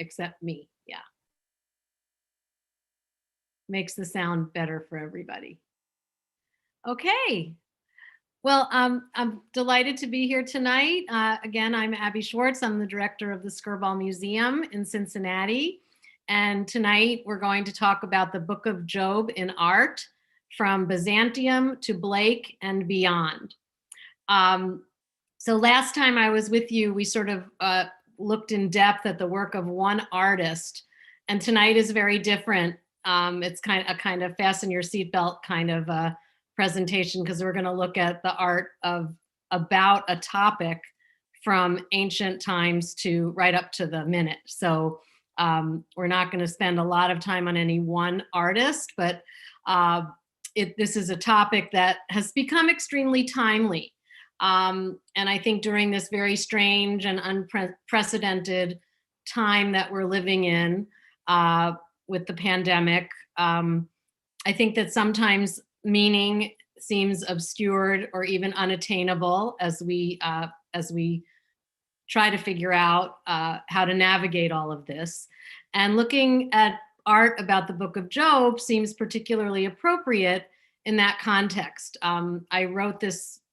except me. Yeah. Makes the sound better for everybody. Okay. Well, I'm delighted to be here tonight. Again, I'm Abby Schwartz. I'm the director of the Skirball Museum in Cincinnati. And tonight we're going to talk about the Book of Job in art, from Byzantium to Blake and beyond. So last time I was with you, we sort of looked in depth at the work of one artist. And tonight is very different. It's kind of fasten your seatbelt kind of presentation, because we're going to look at the art of about a topic from ancient times to right up to the minute. So we're not going to spend a lot of time on any one artist, but this is a topic that has become extremely timely. And I think during this very strange and unprecedented time that we're living in with the pandemic, I think that sometimes meaning seems obscured or even unattainable as we try to figure out how to navigate all of this. And looking at art about the Book of Job seems particularly appropriate in that context. I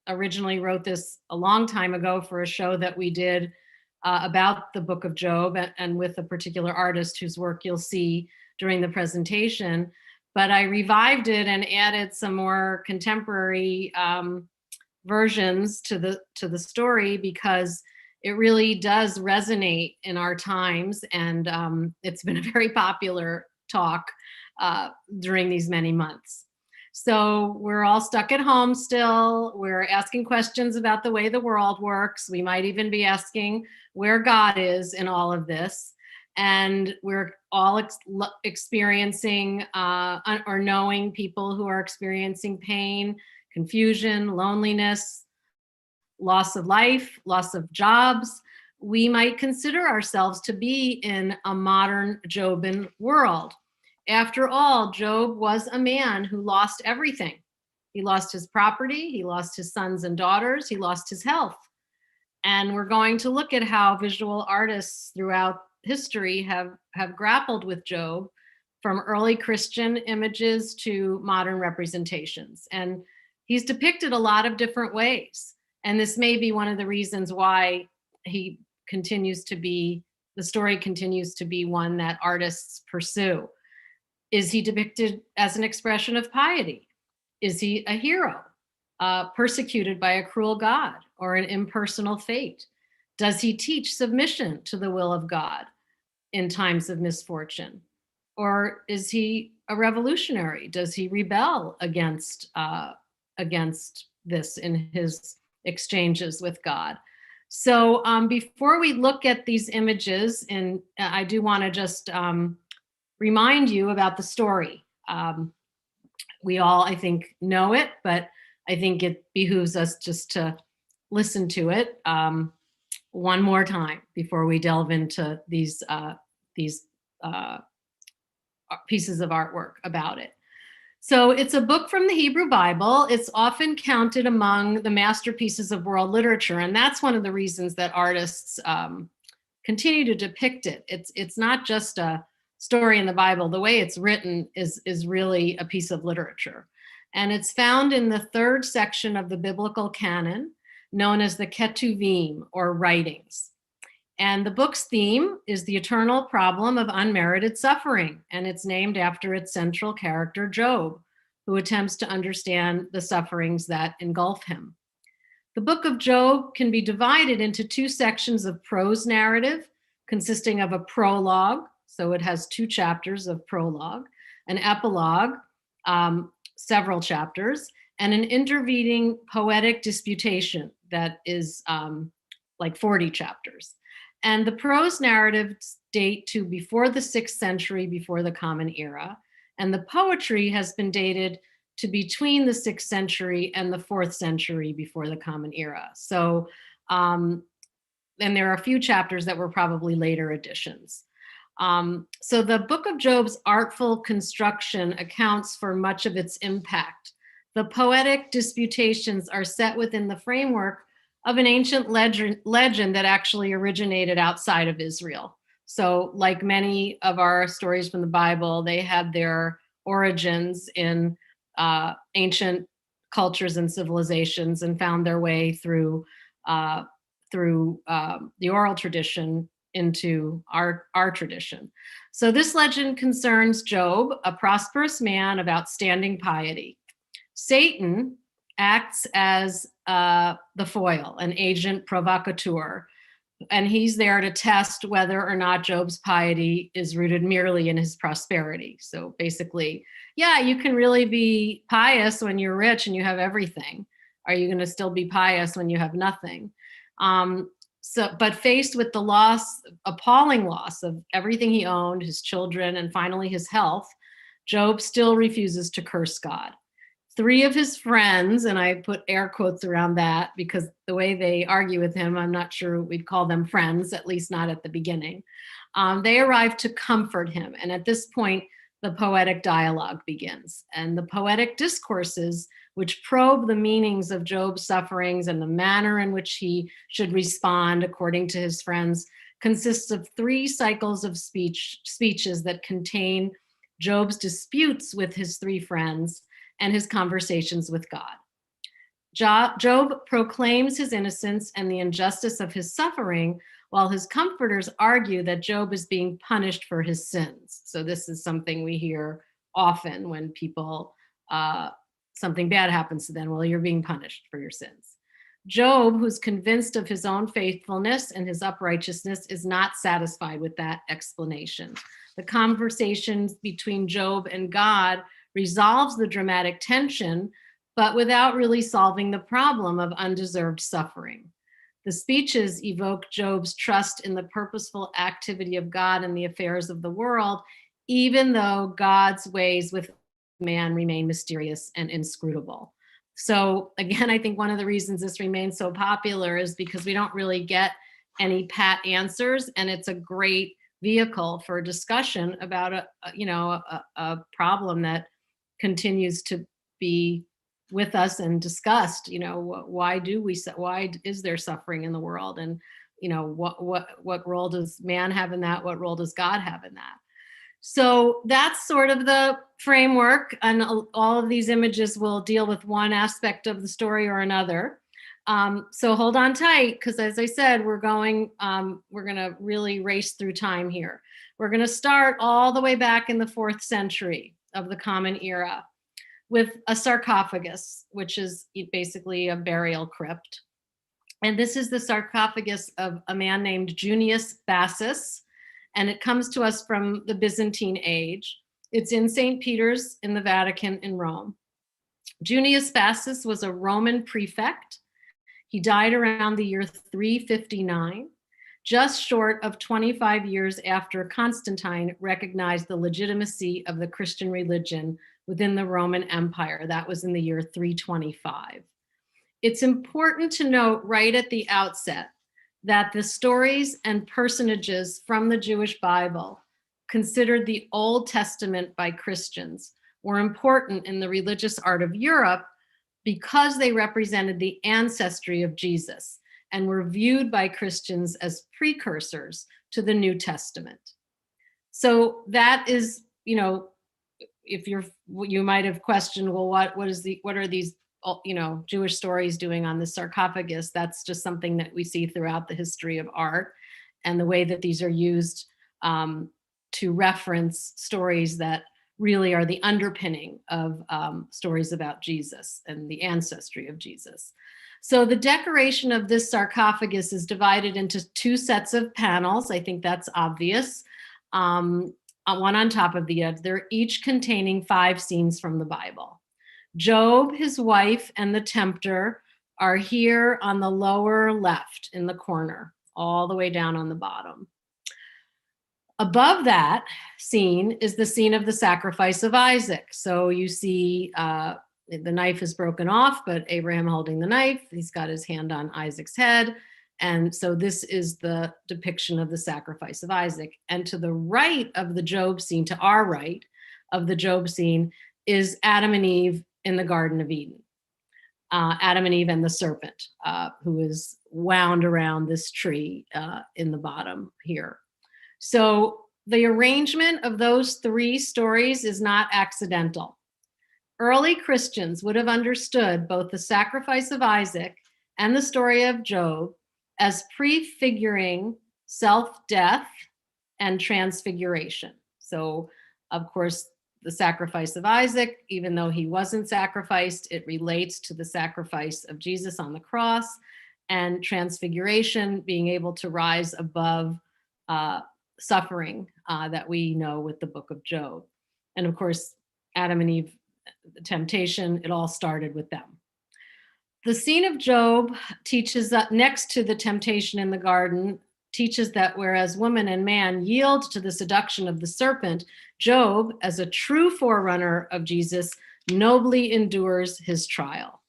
originally wrote this a long time ago for a show that we did about the Book of Job, and with a particular artist whose work you'll see during the presentation. But I revived it and added some more contemporary versions to the story, because it really does resonate in our times, and it's been a very popular talk during these many months. So we're all stuck at home still. We're asking questions about the way the world works. We might even be asking where God is in all of this. And we're all experiencing or knowing people who are experiencing pain, confusion, loneliness, loss of life, loss of jobs. We might consider ourselves to be in a modern Jobian world. After all, Job was a man who lost everything. He lost his property, he lost his sons and daughters, he lost his health. And we're going to look at how visual artists throughout history have grappled with Job, from early Christian images to modern representations. And he's depicted a lot of different ways. And this may be one of the reasons why the story continues to be one that artists pursue. Is he depicted as an expression of piety? Is he a hero, persecuted by a cruel God or an impersonal fate? Does he teach submission to the will of God in times of misfortune? Or is he a revolutionary? Does he rebel against this in his exchanges with God? So before we look at these images, and I do want to just remind you about the story. We all, I think, know it, but I think it behooves us just to listen to it one more time before we delve into these pieces of artwork about it. So it's a book from the Hebrew Bible. It's often counted among the masterpieces of world literature, and that's one of the reasons that artists continue to depict it. It's not just a story in the Bible. The way it's written is really a piece of literature. And it's found in the third section of the biblical canon, known as the Ketuvim, or writings. And the book's theme is the eternal problem of unmerited suffering, and it's named after its central character, Job, who attempts to understand the sufferings that engulf him. The book of Job can be divided into two sections of prose narrative, consisting of a prologue, so it has 2 chapters of prologue, an epilogue, several chapters, and an intervening poetic disputation that is like 40 chapters. And the prose narratives date to before the 6th century before the Common Era, and the poetry has been dated to between the 6th century and the 4th century before the Common Era. So, and there are a few chapters that were probably later additions. So the Book of Job's artful construction accounts for much of its impact. The poetic disputations are set within the framework of an ancient legend that actually originated outside of Israel. So like many of our stories from the Bible, they had their origins in ancient cultures and civilizations and found their way through the oral tradition into our tradition. So this legend concerns Job, a prosperous man of outstanding piety. Satan acts as the foil, an agent provocateur, and he's there to test whether or not Job's piety is rooted merely in his prosperity. So basically, yeah, you can really be pious when you're rich and you have everything. Are you going to still be pious when you have nothing? But faced with the appalling loss of everything he owned, his children, and finally his health, Job still refuses to curse God. 3 of his friends, and I put air quotes around that because the way they argue with him, I'm not sure we'd call them friends, at least not at the beginning. They arrive to comfort him. And at this point, the poetic dialogue begins. And the poetic discourses, which probe the meanings of Job's sufferings and the manner in which he should respond according to his friends, consists of 3 cycles of speeches that contain Job's disputes with his 3 friends and his conversations with God. Job proclaims his innocence and the injustice of his suffering, while his comforters argue that Job is being punished for his sins. So this is something we hear often when people, something bad happens to them. Well, you're being punished for your sins. Job, who's convinced of his own faithfulness and his uprightness, is not satisfied with that explanation. The conversations between Job and God resolves the dramatic tension, but without really solving the problem of undeserved suffering. The speeches evoke Job's trust in the purposeful activity of God in the affairs of the world, even though God's ways with man remain mysterious and inscrutable. So again, I think one of the reasons this remains so popular is because we don't really get any pat answers, and it's a great vehicle for discussion about a problem that continues to be with us and discussed. Why is there suffering in the world, and what role does man have in that? What role does God have in that? So that's sort of the framework, and all of these images will deal with one aspect of the story or another. So hold on tight, because as I said, we're going to really race through time here. We're going to start all the way back in the 4th century of the Common Era with a sarcophagus, which is basically a burial crypt. And this is the sarcophagus of a man named Junius Bassus, and it comes to us from the Byzantine age. It's in St. Peter's in the Vatican in Rome. Junius Bassus was a Roman prefect. He died around the year 359, just short of 25 years after Constantine recognized the legitimacy of the Christian religion within the Roman Empire. That was in the year 325. It's important to note right at the outset that the stories and personages from the Jewish Bible, considered the Old Testament by Christians, were important in the religious art of Europe because they represented the ancestry of Jesus and were viewed by Christians as precursors to the New Testament. So that is, you might have questioned, well, what are these Jewish stories doing on the sarcophagus? That's just something that we see throughout the history of art, and the way that these are used to reference stories that really are the underpinning of stories about Jesus and the ancestry of Jesus. So the decoration of this sarcophagus is divided into 2 sets of panels. I think that's obvious. One on top of the other. They're each containing 5 scenes from the Bible. Job, his wife, and the tempter are here on the lower left in the corner, all the way down on the bottom. Above that scene is the scene of the sacrifice of Isaac. So you see the knife is broken off, but Abraham holding the knife, he's got his hand on Isaac's head. And so this is the depiction of the sacrifice of Isaac. And to the right of the Job scene, to our right of the Job scene, is Adam and Eve in the Garden of Eden. Adam and Eve and the serpent, who is wound around this tree in the bottom here. So the arrangement of those three stories is not accidental. Early Christians would have understood both the sacrifice of Isaac and the story of Job as prefiguring self-death and transfiguration. So, of course, the sacrifice of Isaac, even though he wasn't sacrificed, it relates to the sacrifice of Jesus on the cross, and transfiguration, being able to rise above suffering that we know with the book of Job. And of course, Adam and Eve, the temptation, it all started with them. The scene of Job teaches that next to the temptation in the garden, teaches that whereas woman and man yield to the seduction of the serpent, Job, as a true forerunner of Jesus, nobly endures his trial.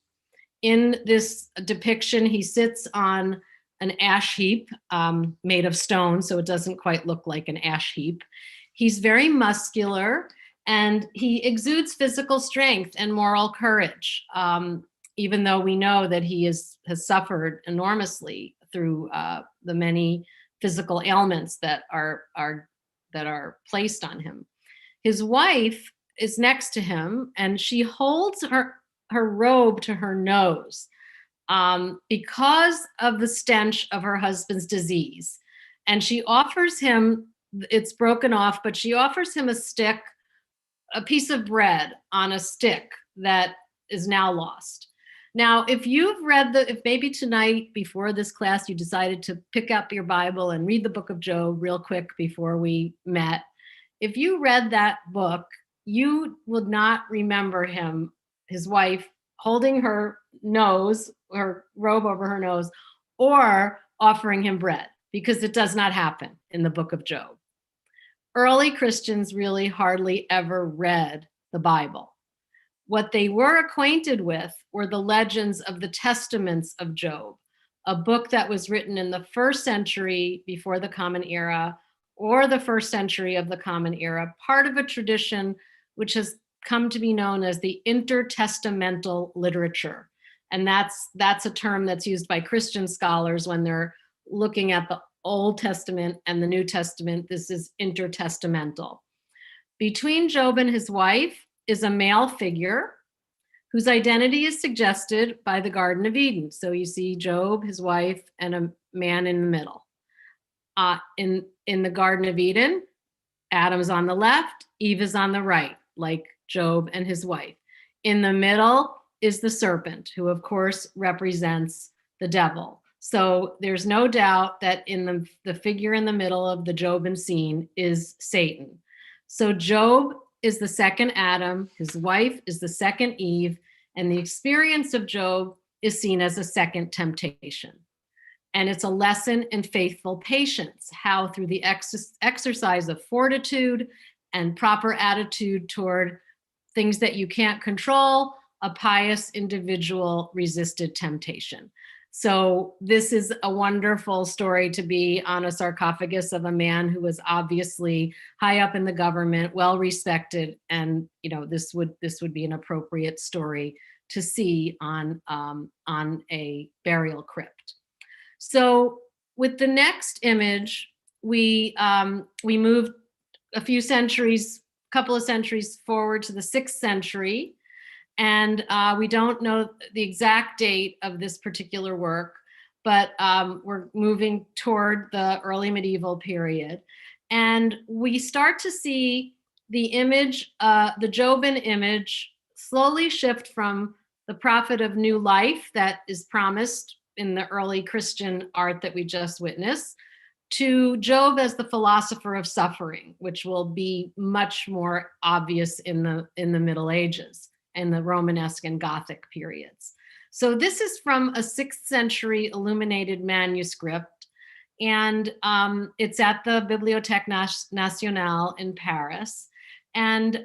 In this depiction, he sits on an ash heap made of stone, so it doesn't quite look like an ash heap. He's very muscular, and he exudes physical strength and moral courage, even though we know that he has suffered enormously through the many physical ailments that are placed on him. His wife is next to him, and she holds her robe to her nose because of the stench of her husband's disease. And she offers him, it's broken off, but she offers him a stick, a piece of bread on a stick that is now lost. Now, if you've read if maybe tonight before this class, you decided to pick up your Bible and read the book of Job real quick before we met, if you read that book, you would not remember his wife, holding her nose, her robe over her nose, or offering him bread, because it does not happen in the book of Job. Early Christians really hardly ever read the Bible. What they were acquainted with were the legends of the Testaments of Job, a book that was written in the 1st century before the Common Era, or the 1st century of the Common Era, part of a tradition which has come to be known as the intertestamental literature. And that's a term that's used by Christian scholars when they're looking at the Old Testament and the New Testament. This is intertestamental. Between Job and his wife is a male figure whose identity is suggested by the Garden of Eden. So you see Job, his wife, and a man in the middle. In the Garden of Eden, Adam's on the left, Eve is on the right, like Job and his wife. In the middle is the serpent, who of course represents the devil. So there's no doubt that in the figure in the middle of the Joban scene is Satan. So Job is the second Adam, his wife is the second Eve, and the experience of Job is seen as a second temptation. And it's a lesson in faithful patience, how through the exercise of fortitude and proper attitude toward things that you can't control, a pious individual resisted temptation. So this is a wonderful story to be on a sarcophagus of a man who was obviously high up in the government, well respected, and this would be an appropriate story to see on a burial crypt. So with the next image, we moved a couple of centuries forward to the 6th century. And we don't know the exact date of this particular work, but we're moving toward the early medieval period. And we start to see the image, the Joban image, slowly shift from the prophet of new life that is promised in the early Christian art that we just witnessed, to Job as the philosopher of suffering, which will be much more obvious in the Middle Ages and the Romanesque and Gothic periods. So this is from a 6th century illuminated manuscript, and it's at the Bibliothèque Nationale in Paris. And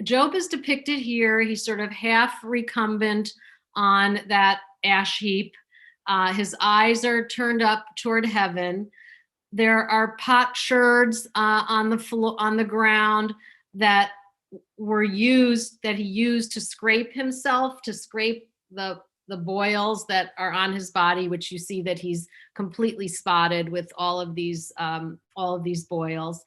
Job is depicted here. He's sort of half recumbent on that ash heap. His eyes are turned up toward heaven. There are potsherds on the ground that he used to scrape himself, to scrape the the boils that are on his body, which you see that he's completely spotted with all of these boils.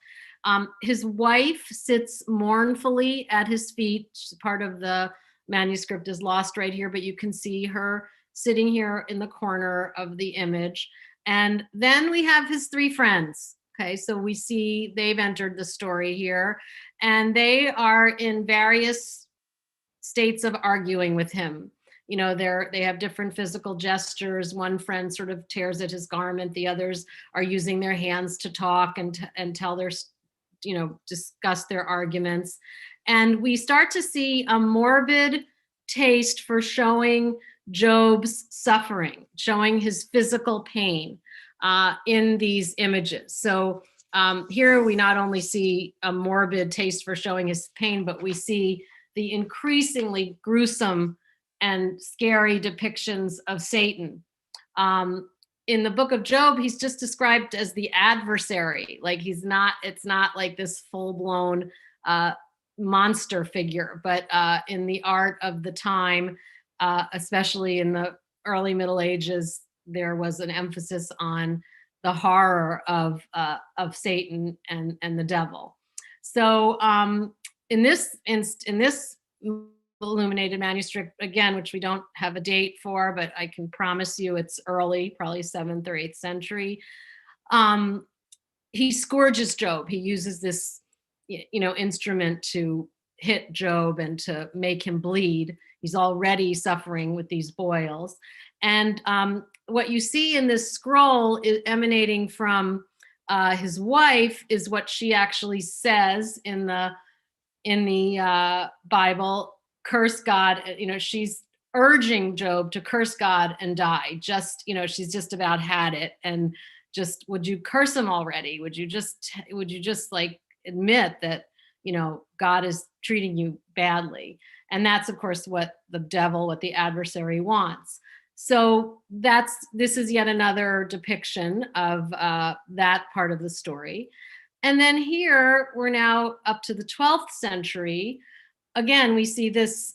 His wife sits mournfully at his feet. Part of the manuscript is lost right here, but you can see her sitting here in the corner of the image. And then we have his three friends. Okay, so we see they've entered the story here, and they are in various states of arguing with him. You know, they have different physical gestures. One friend sort of tears at his garment. The others are using their hands to talk and tell their, discuss their arguments. And we start to see a morbid taste for showing Job's suffering, showing his physical pain in these images. So here we not only see a morbid taste for showing his pain, but we see the increasingly gruesome and scary depictions of Satan. In the book of Job, he's just described as the adversary. Like it's not like this full-blown monster figure, but in the art of the time, especially in the early Middle Ages, there was an emphasis on the horror of Satan and the devil. So in this illuminated manuscript, again, which we don't have a date for, but I can promise you it's early, probably 7th or 8th century. He scourges Job. He uses this, instrument to hit Job and to make him bleed. He's already suffering with these boils. And what you see in this scroll is emanating from his wife is what she actually says in the Bible. Curse God. She's urging Job to curse God and die. Just, she's just about had it. And just, would you curse him already? Would you just like admit that, God is treating you badly? And that's, of course, what the devil, what the adversary wants. So this is yet another depiction of that part of the story. And then here we're now up to the 12th century. Again, we see this,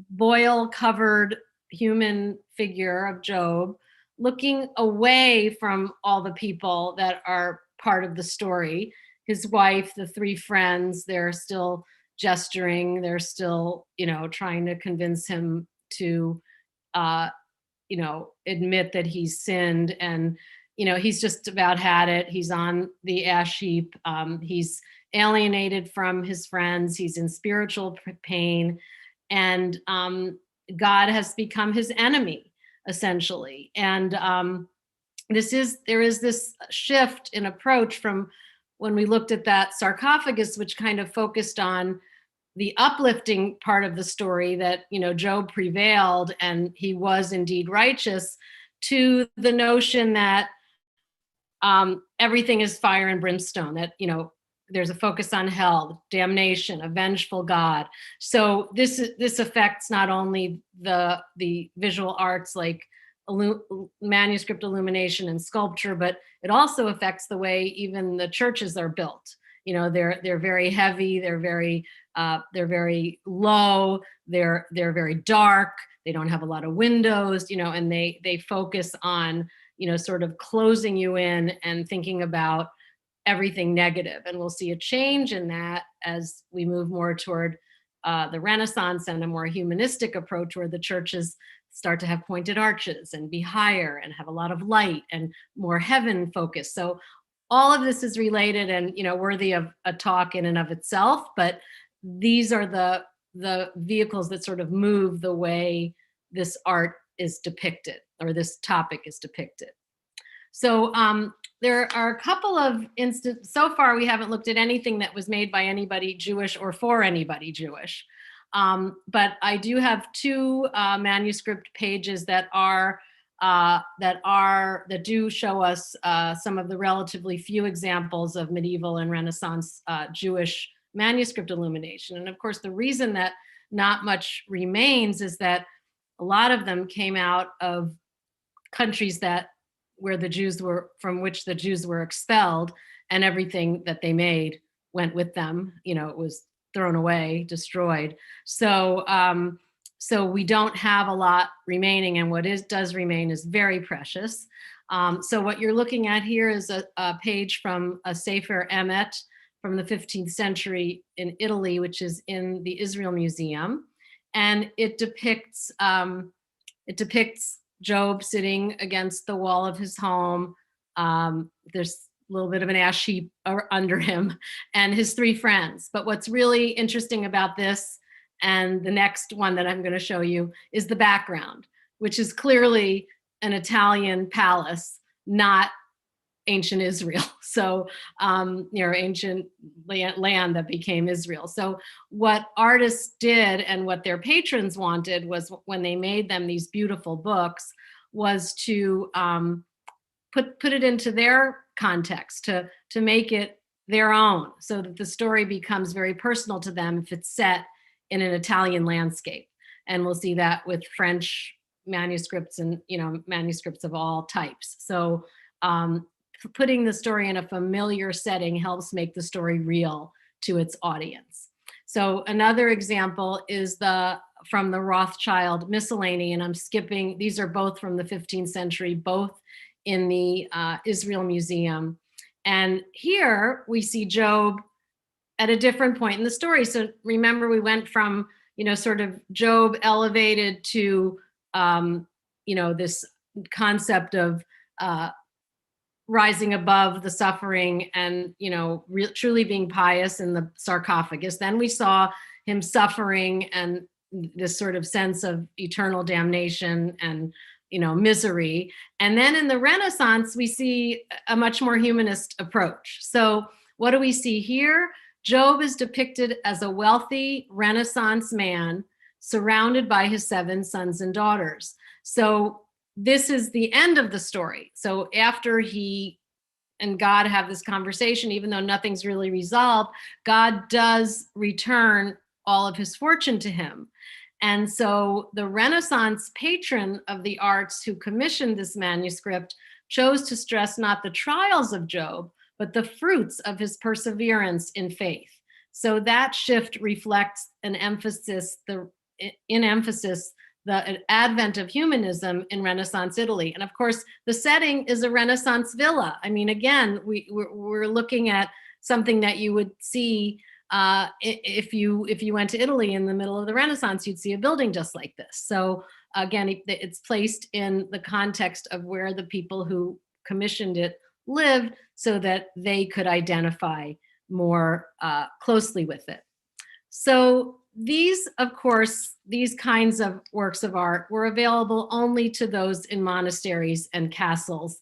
boil covered human figure of Job looking away from all the people that are part of the story. His wife, the three friends, they're still gesturing. They're still, trying to convince him to, admit that he's sinned. And, he's just about had it. He's on the ash heap. He's alienated from his friends. He's in spiritual pain. And God has become his enemy, essentially. And there is this shift in approach from when we looked at that sarcophagus, which kind of focused on the uplifting part of the story that, Job prevailed and he was indeed righteous, to the notion that everything is fire and brimstone, that, there's a focus on hell, damnation, a vengeful God. So this affects not only the visual arts like manuscript illumination and sculpture, but it also affects the way even the churches are built. They're very heavy, they're very low, they're very dark, they don't have a lot of windows, and they focus on, sort of closing you in and thinking about everything negative. And we'll see a change in that as we move more toward the Renaissance and a more humanistic approach, where the churches start to have pointed arches and be higher and have a lot of light and more heaven focus. So all of this is related and, worthy of a talk in and of itself, but these are the vehicles that sort of move the way this art is depicted, or this topic is depicted. So there are a couple of instances. So far, we haven't looked at anything that was made by anybody Jewish or for anybody Jewish. But I do have two manuscript pages that do show us some of the relatively few examples of medieval and Renaissance Jewish manuscript illumination. And of course, the reason that not much remains is that a lot of them came out of countries from which the Jews were expelled, and everything that they made went with them. It was thrown away, destroyed. So so we don't have a lot remaining, and what does remain is very precious. So what you're looking at here is a page from a Sefer Emet from the 15th century in Italy, which is in the Israel Museum, and it depicts Job sitting against the wall of his home. There's a little bit of an ash heap under him, and his three friends. But what's really interesting about this, and the next one that I'm going to show you, is the background, which is clearly an Italian palace, not ancient Israel. So, ancient land that became Israel. So what artists did and what their patrons wanted was, when they made them these beautiful books, was to put it into their context, to make it their own, so that the story becomes very personal to them if it's set in an Italian landscape. And we'll see that with French manuscripts and manuscripts of all types. So putting the story in a familiar setting helps make the story real to its audience. So another example is from the Rothschild Miscellany, and I'm skipping, these are both from the 15th century, both in the Israel Museum. And here we see Job at a different point in the story. So remember, we went from, sort of Job elevated to, this concept of rising above the suffering and, truly being pious in the sarcophagus. Then we saw him suffering and this sort of sense of eternal damnation and, misery. And then in the Renaissance, we see a much more humanist approach. So what do we see here? Job is depicted as a wealthy Renaissance man surrounded by his 7 sons and daughters. So this is the end of the story. So after he and God have this conversation, even though nothing's really resolved, God does return all of his fortune to him. And so the Renaissance patron of the arts who commissioned this manuscript chose to stress not the trials of Job, but the fruits of his perseverance in faith. So that shift reflects the advent of humanism in Renaissance Italy. And of course, the setting is a Renaissance villa. I mean, again, we're looking at something that you would see if you went to Italy in the middle of the Renaissance, you'd see a building just like this. So again, it's placed in the context of where the people who commissioned it lived, so that they could identify more closely with it. So these, of course, these kinds of works of art were available only to those in monasteries and castles,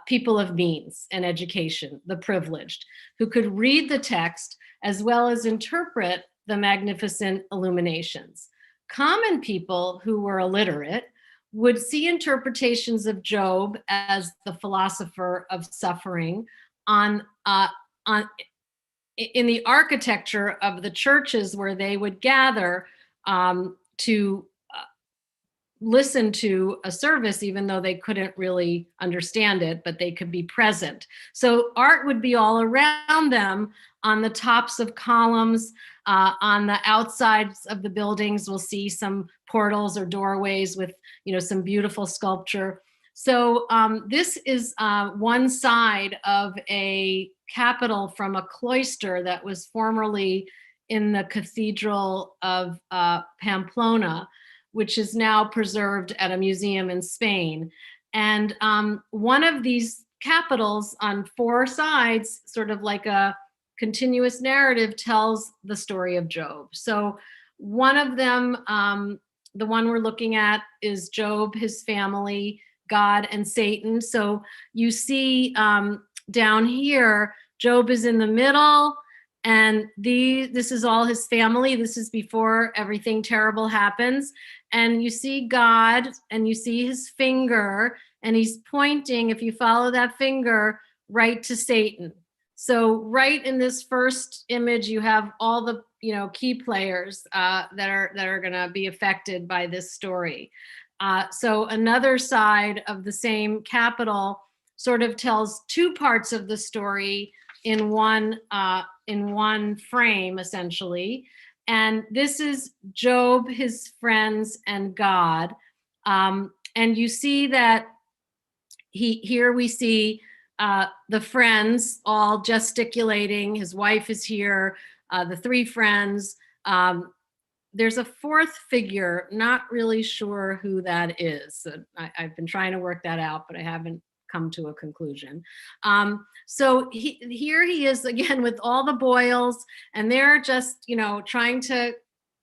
people of means and education, the privileged, who could read the text as well as interpret the magnificent illuminations. Common people who were illiterate would see interpretations of Job as the philosopher of suffering in the architecture of the churches where they would gather to listen to a service, even though they couldn't really understand it, but they could be present. So art would be all around them on the tops of columns, on the outsides of the buildings. We'll see some portals or doorways with, some beautiful sculpture. So this is one side of a capital from a cloister that was formerly in the Cathedral of Pamplona, which is now preserved at a museum in Spain. And one of these capitals on 4 sides, sort of like a continuous narrative, tells the story of Job. So one of them, the one we're looking at, is Job, his family, God, and Satan. So you see down here, Job is in the middle, and this is all his family. This is before everything terrible happens. And you see God, and you see his finger, and he's pointing, if you follow that finger, right to Satan. So right in this first image, you have all the key players that are going to be affected by this story. So another side of the same capital sort of tells 2 parts of the story in one frame, essentially. And this is Job, his friends, and God. And you see that here we see the friends all gesticulating. His wife is here, the three friends. There's a fourth figure, not really sure who that is. I've been trying to work that out, but I haven't come to a conclusion. So here he is again with all the boils, and they're just, trying to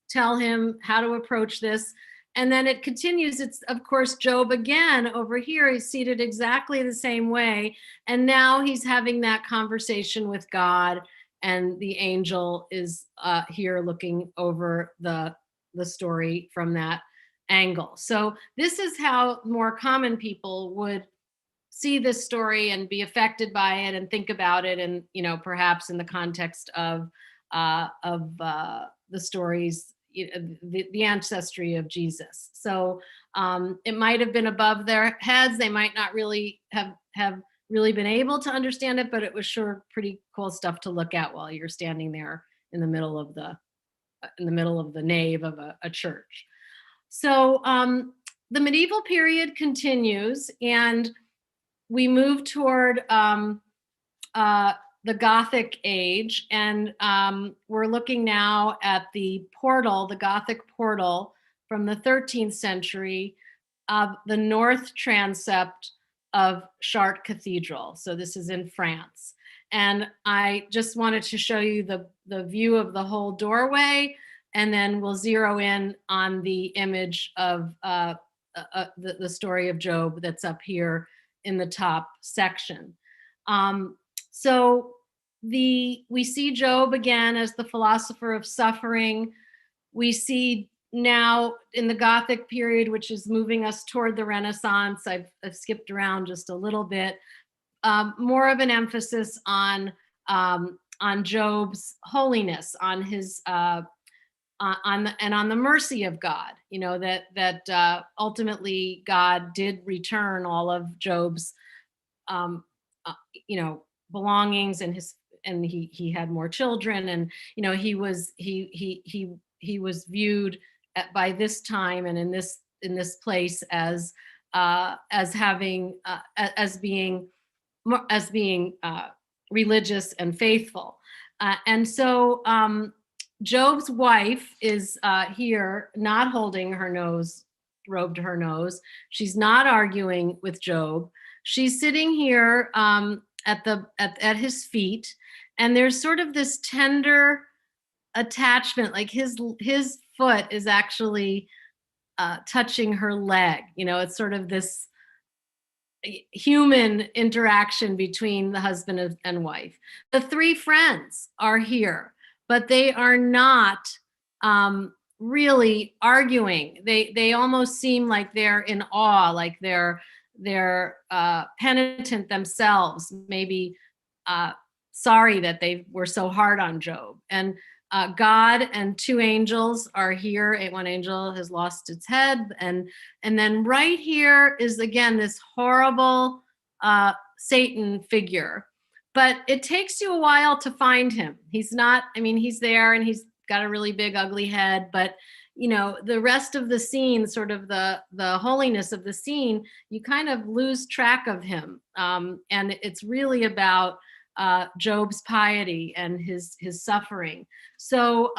tell him how to approach this. And then it continues. It's, of course, Job again over here. He's seated exactly the same way. And now he's having that conversation with God, and the angel is here looking over the story from that angle. So this is how more common people would see this story and be affected by it and think about it, and perhaps in the context of the stories, the ancestry of Jesus. So it might have been above their heads. They might not really have really been able to understand it, but it was sure pretty cool stuff to look at while you're standing there in the middle of the nave of a church. So the medieval period continues, and we move toward the Gothic age, and we're looking now at the portal, the Gothic portal from the 13th century of the north transept of Chartres Cathedral. So this is in France. And I just wanted to show you the view of the whole doorway, and then we'll zero in on the image of the story of Job that's up here in the top section. So we see Job again as the philosopher of suffering. We see now in the Gothic period, which is moving us toward the Renaissance, I've skipped around just a little bit, more of an emphasis on Job's holiness, on his on the mercy of God. That ultimately God did return all of Job's belongings, and he had more children, and he was viewed by this time and in this place as having as being religious and faithful, and so Job's wife is here, not holding her nose, robe to her nose. She's not arguing with Job. She's sitting here at his feet, and there's sort of this tender attachment, like his foot is actually touching her leg. It's sort of this human interaction between the husband and wife. The three friends are here, but they are not really arguing. They almost seem like they're in awe, like they're penitent themselves, maybe sorry that they were so hard on Job. And God and two angels are here. One angel has lost its head, and then right here is again this horrible Satan figure. But it takes you a while to find him. He's not, he's there, and he's got a really big, ugly head, but the rest of the scene, sort of the holiness of the scene, you kind of lose track of him. And it's really about Job's piety and his suffering. So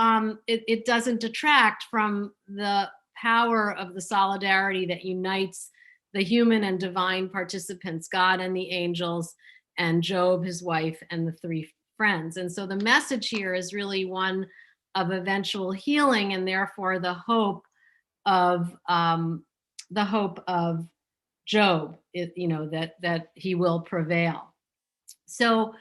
it doesn't detract from the power of the solidarity that unites the human and divine participants, God and the angels, and Job, his wife, and the three friends. And so the message here is really one of eventual healing, and therefore the hope of Job, that he will prevail. So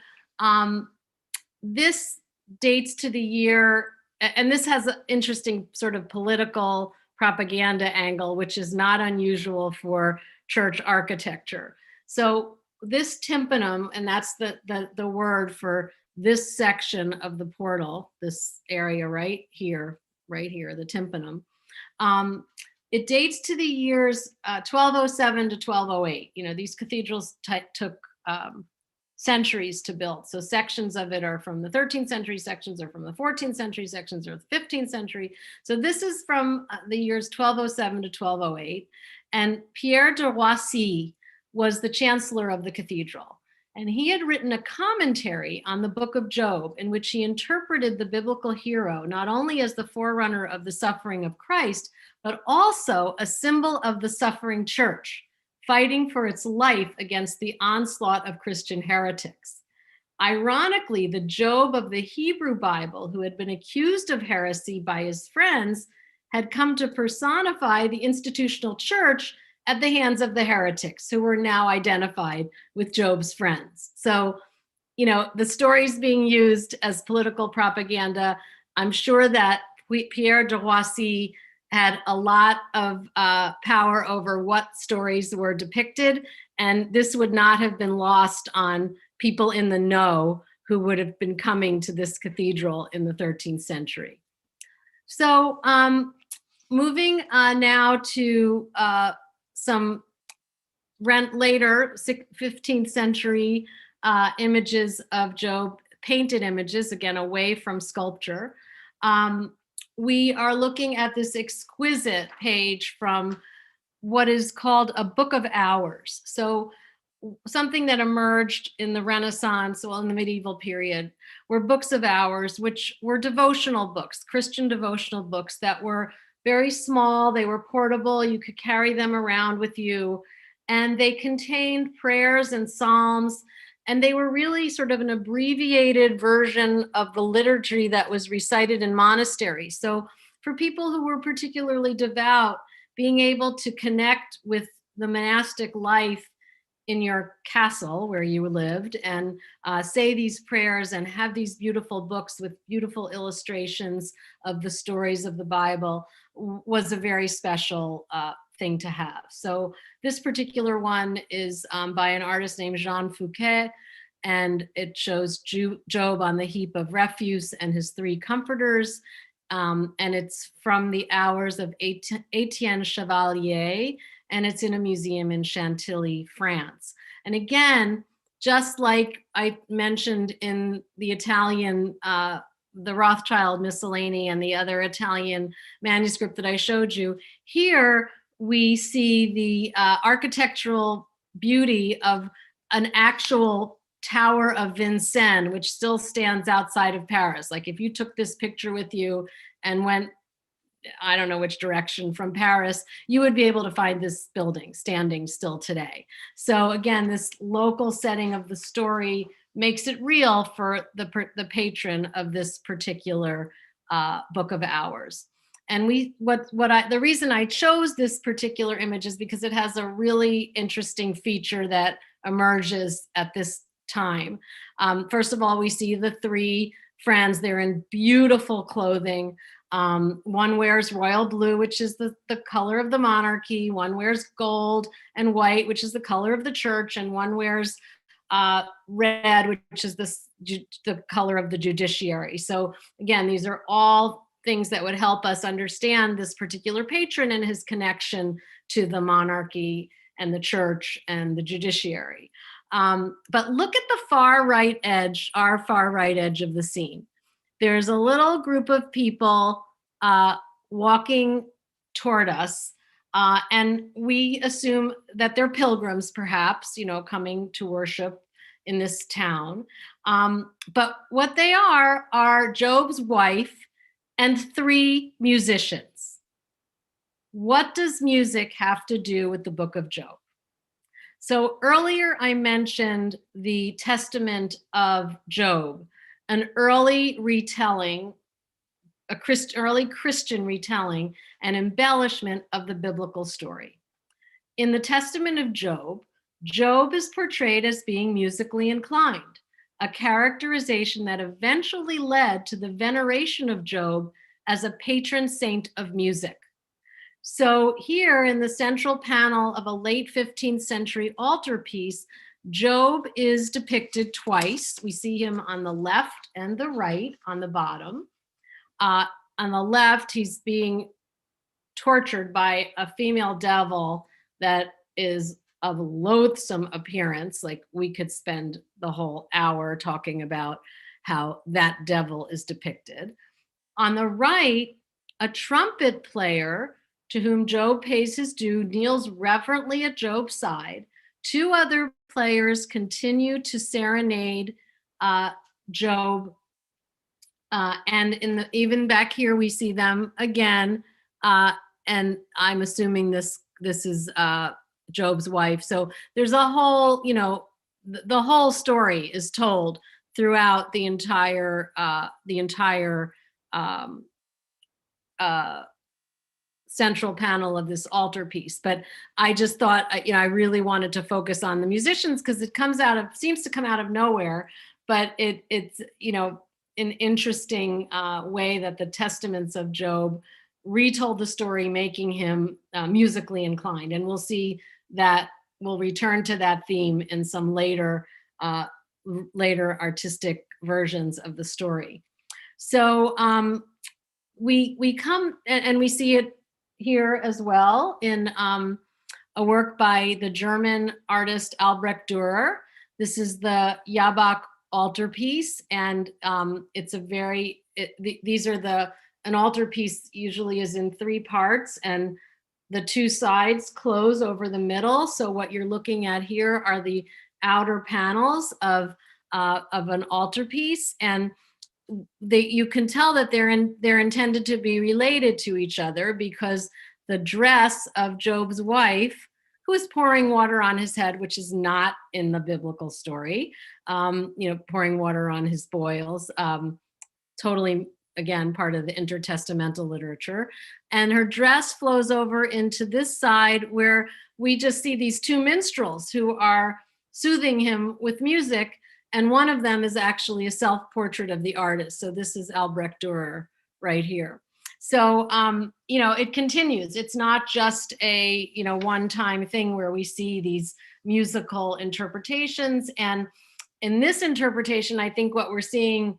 this dates to the year, and this has an interesting sort of political propaganda angle, which is not unusual for church architecture. So this tympanum, and that's the word for this section of the portal, this area right here, the tympanum. It dates to the years 1207 to 1208. These cathedrals took centuries to build. So sections of it are from the 13th century, sections are from the 14th century, sections are the 15th century. So this is from the years 1207 to 1208. And Pierre de Roissy was the chancellor of the cathedral. And he had written a commentary on the book of Job in which he interpreted the biblical hero not only as the forerunner of the suffering of Christ, but also a symbol of the suffering church, fighting for its life against the onslaught of Christian heretics. Ironically, the Job of the Hebrew Bible, who had been accused of heresy by his friends, had come to personify the institutional church at the hands of the heretics, who were now identified with Job's friends. So, you know, the stories being used as political propaganda. I'm sure that Pierre de Roissy had a lot of power over what stories were depicted, and this would not have been lost on people in the know who would have been coming to this cathedral in the 13th century. So moving now to some later 15th century images of Job, painted images, again, away from sculpture. We are looking at this exquisite page from what is called a Book of Hours. So something that emerged in the Renaissance, well, in the medieval period, were books of hours, which were devotional books, Christian devotional books that were very small. They were portable. You could carry them around with you. And they contained prayers and psalms. And they were really sort of an abbreviated version of the liturgy that was recited in monasteries. So for people who were particularly devout, being able to connect with the monastic life in your castle where you lived and say these prayers and have these beautiful books with beautiful illustrations of the stories of the Bible was a very special thing to have. So this particular one is by an artist named Jean Fouquet, and it shows Job on the heap of refuse and his three comforters. And it's from the hours of Etienne Chevalier, and it's in a museum in Chantilly, France. And again, just like I mentioned in the Italian, the Rothschild Miscellany and the other Italian manuscript that I showed you, here we see the architectural beauty of an actual Tower of Vincennes, which still stands outside of Paris. Like if you took this picture with you and went, I don't know which direction from Paris, you would be able to find this building standing still today. So again, this local setting of the story makes it real for the patron of this particular Book of Hours. And the reason I chose this particular image is because it has a really interesting feature that emerges at this time. First of all, we see the three friends. They're in beautiful clothing. One wears royal blue, which is the color of the monarchy. One wears gold and white, which is the color of the church. And one wears red, which is the color of the judiciary. So again, these are all things that would help us understand this particular patron and his connection to the monarchy and the church and the judiciary. But look at the far right edge, our far right edge of the scene. There's a little group of people walking toward us, and we assume that they're pilgrims, perhaps, coming to worship in this town. But what they are Job's wife and three musicians. What does music have to do with the book of Job? So earlier I mentioned the Testament of Job, an early retelling, early Christian retelling and embellishment of the biblical story. In the Testament of Job, Job is portrayed as being musically inclined, a characterization that eventually led to the veneration of Job as a patron saint of music. So here in the central panel of a late 15th century altarpiece, Job is depicted twice. We see him on the left and the right on the bottom. On the left, he's being tortured by a female devil that is of loathsome appearance. Like we could spend the whole hour talking about how that devil is depicted. On the right, a trumpet player to whom Job pays his due kneels reverently at Job's side. Two other players continue to serenade Job. And even back here, we see them again. And I'm assuming this is Job's wife. So there's a whole, the whole story is told throughout the entire central panel of this altarpiece. But I just thought, I really wanted to focus on the musicians because it seems to come out of nowhere, but it's an interesting way that the Testaments of Job retold the story, making him musically inclined. And we'll see that we'll return to that theme in some later artistic versions of the story. So we come and we see it here as well in a work by the German artist Albrecht Dürer. This is the Jabach altarpiece, and it's an altarpiece usually is in 3 parts, and the 2 sides close over the middle. So what you're looking at here are the outer panels of an altarpiece, and you can tell that they're intended to be related to each other because the dress of Job's wife, who is pouring water on his head, which is not in the biblical story, pouring water on his boils, totally, again, part of the intertestamental literature. And her dress flows over into this side where we just see these 2 minstrels who are soothing him with music. And one of them is actually a self-portrait of the artist. So this is Albrecht Dürer right here. So, it continues. It's not just a, one-time thing where we see these musical interpretations. And in this interpretation, I think what we're seeing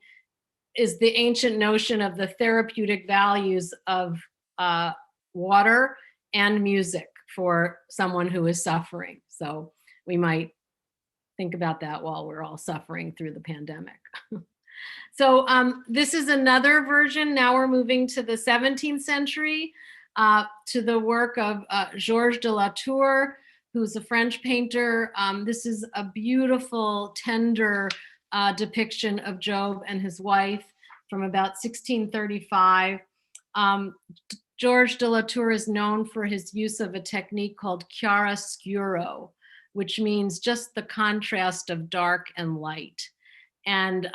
is the ancient notion of the therapeutic values of water and music for someone who is suffering. So we might think about that while we're all suffering through the pandemic. So this is another version. Now we're moving to the 17th century, to the work of Georges de la Tour, who's a French painter. This is a beautiful, tender depiction of Job and his wife from about 1635. Georges de la Tour is known for his use of a technique called chiaroscuro, which means just the contrast of dark and light. And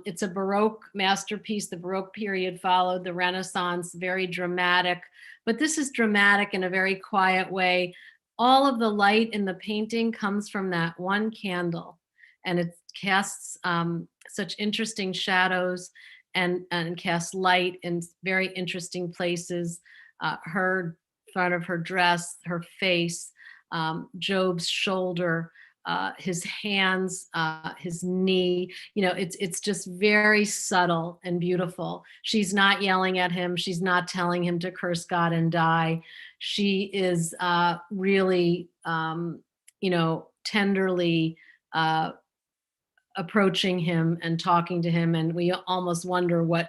it's a Baroque masterpiece. The Baroque period followed the Renaissance, very dramatic, but this is dramatic in a very quiet way. All of the light in the painting comes from that one candle, and it casts such interesting shadows and casts light in very interesting places. Her front of her dress, her face, Job's shoulder, his hands, his knee, it's just very subtle and beautiful. She's not yelling at him. She's not telling him to curse God and die. She is really, tenderly approaching him and talking to him. And we almost wonder what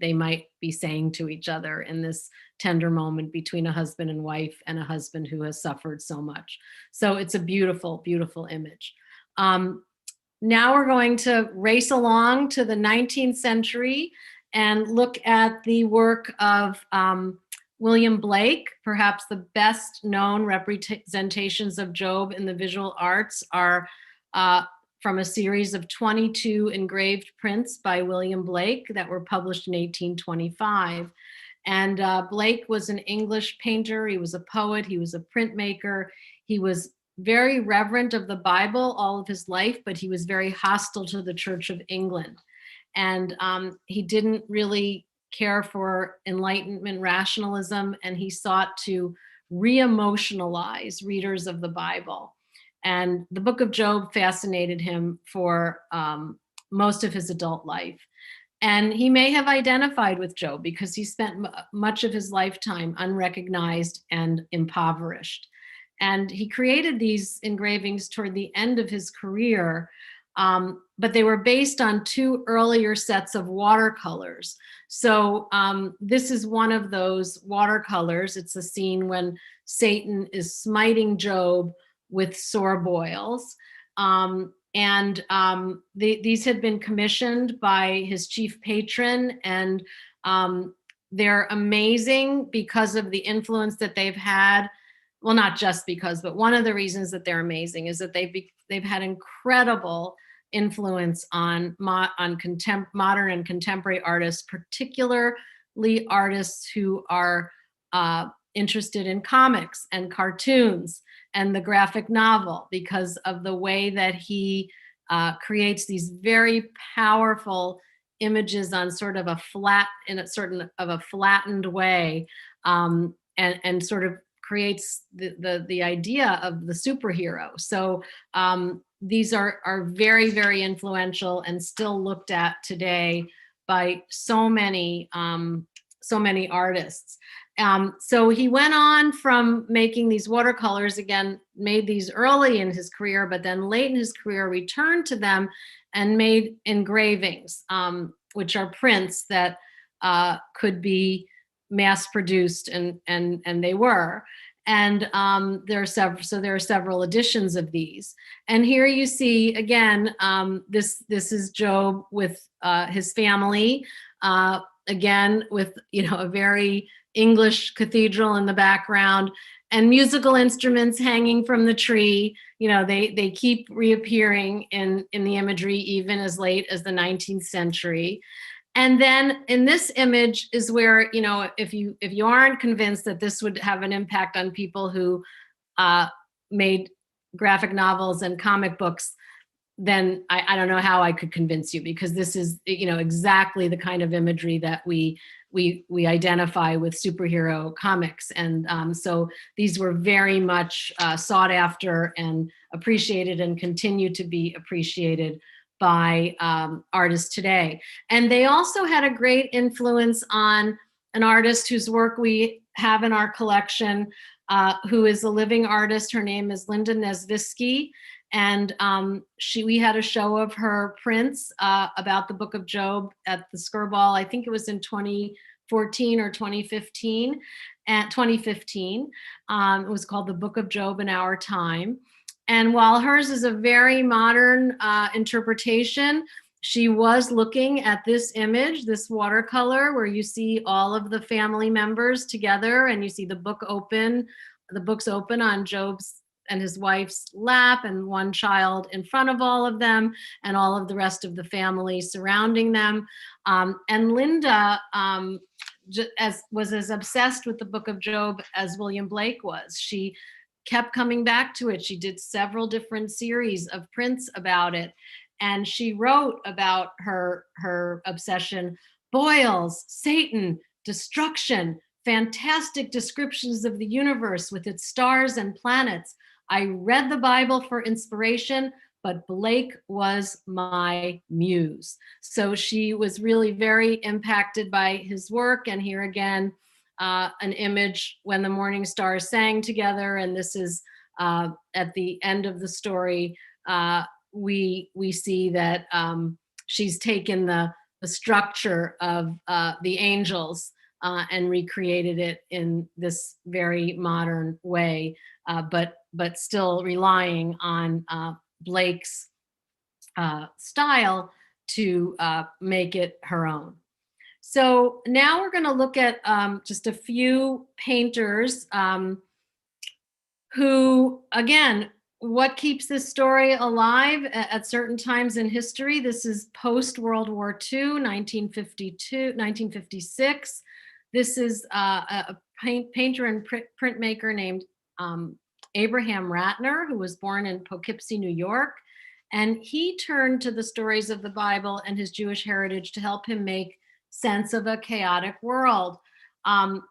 they might be saying to each other in this tender moment between a husband and wife and a husband who has suffered so much. So it's a beautiful, beautiful image. Now we're going to race along to the 19th century and look at the work of William Blake. Perhaps the best known representations of Job in the visual arts are from a series of 22 engraved prints by William Blake that were published in 1825. And Blake was an English painter. He was a poet. He was a printmaker. He was very reverent of the Bible all of his life, but he was very hostile to the Church of England. And he didn't really care for Enlightenment rationalism, and he sought to re-emotionalize readers of the Bible. And the Book of Job fascinated him for most of his adult life. And he may have identified with Job because he spent much of his lifetime unrecognized and impoverished. And he created these engravings toward the end of his career, but they were based on 2 earlier sets of watercolors. So this is one of those watercolors. It's a scene when Satan is smiting Job with sore boils. These had been commissioned by his chief patron, and they're amazing because of the influence that they've had. Well, not just because, but one of the reasons that they're amazing is that they've had incredible influence on modern and contemporary artists, particularly artists who are interested in comics and cartoons and the graphic novel, because of the way that he creates these very powerful images on sort of a flattened way, and sort of creates the idea of the superhero. So these are very, very influential and still looked at today by so many artists. So he went on from making these watercolors, again, made these early in his career, but then late in his career returned to them and made engravings, which are prints that could be mass produced, and they were. And there are several editions of these. And here you see again, this is Job with his family, again with a very English cathedral in the background, and musical instruments hanging from the tree. They keep reappearing in the imagery even as late as the 19th century. And then in this image is where, if you aren't convinced that this would have an impact on people who made graphic novels and comic books, then I don't know how I could convince you, because this is, exactly the kind of imagery that we identify with superhero comics. And so these were very much sought after and appreciated, and continue to be appreciated by artists today. And they also had a great influence on an artist whose work we have in our collection, who is a living artist. Her name is Linda Nezvisky. And we had a show of her prints about the Book of Job at the Skirball. I think it was in 2014 or 2015. At 2015, it was called The Book of Job in Our Time. And while hers is a very modern interpretation, she was looking at this image, this watercolor, where you see all of the family members together, and you see the book's open on Job's and his wife's lap, and one child in front of all of them, and all of the rest of the family surrounding them. And Linda was as obsessed with the Book of Job as William Blake was. She kept coming back to it. She did several different series of prints about it. And she wrote about her obsession: boils, Satan, destruction, fantastic descriptions of the universe with its stars and planets. I read the Bible for inspiration, but Blake was my muse. So she was really very impacted by his work. And here again, an image when the morning stars sang together. And this is at the end of the story. We see that she's taken the structure of the angels and recreated it in this very modern way, but still relying on Blake's style to make it her own. So now we're going to look at just a few painters who, again, what keeps this story alive at certain times in history. This is post-World War II, 1956. This is a painter and printmaker named Abraham Ratner, who was born in Poughkeepsie, New York. And he turned to the stories of the Bible and his Jewish heritage to help him make sense of a chaotic world.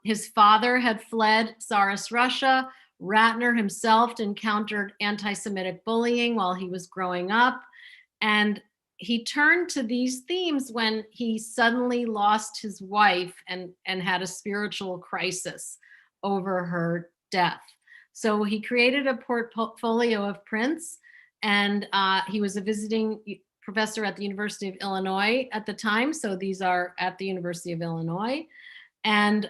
His father had fled Tsarist Russia. Ratner himself encountered anti-Semitic bullying while he was growing up. And he turned to these themes when he suddenly lost his wife and had a spiritual crisis over her death. So he created a portfolio of prints, and he was a visiting professor at the University of Illinois at the time. So these are at the University of Illinois. And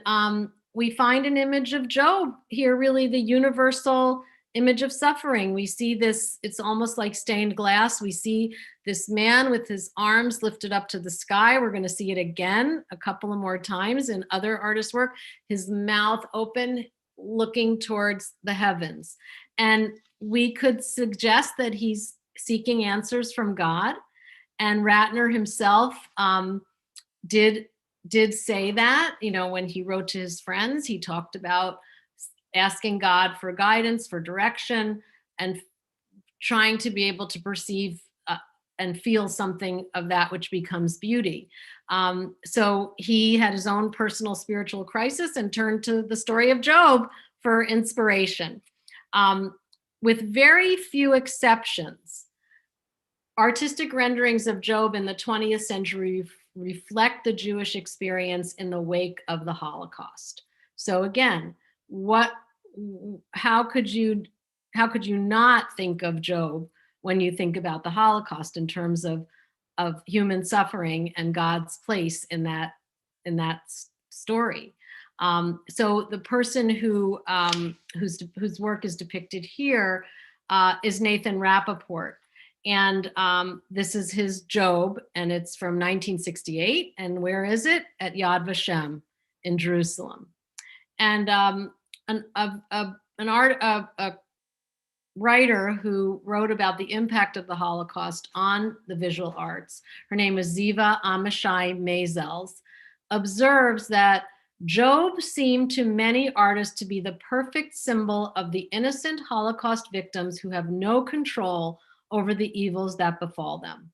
we find an image of Job here, really the universal image of suffering. We see this, it's almost like stained glass. We see this man with his arms lifted up to the sky. We're going to see it again a couple of more times in other artists' work. His mouth open, looking towards the heavens. And we could suggest that he's seeking answers from God. And Ratner himself did say that, when he wrote to his friends, he talked about asking God for guidance, for direction, and trying to be able to perceive and feel something of that which becomes beauty. So he had his own personal spiritual crisis and turned to the story of Job for inspiration. With very few exceptions, artistic renderings of Job in the 20th century reflect the Jewish experience in the wake of the Holocaust. So again, how could you not think of Job when you think about the Holocaust in terms of human suffering and God's place in that story? So the person whose work is depicted here is Nathan Rapport. And this is his Job, and it's from 1968. And where is it? At Yad Vashem in Jerusalem. And a writer who wrote about the impact of the Holocaust on the visual arts, her name is Ziva Amishai Mazels, observes that Job seemed to many artists to be the perfect symbol of the innocent Holocaust victims who have no control over the evils that befall them.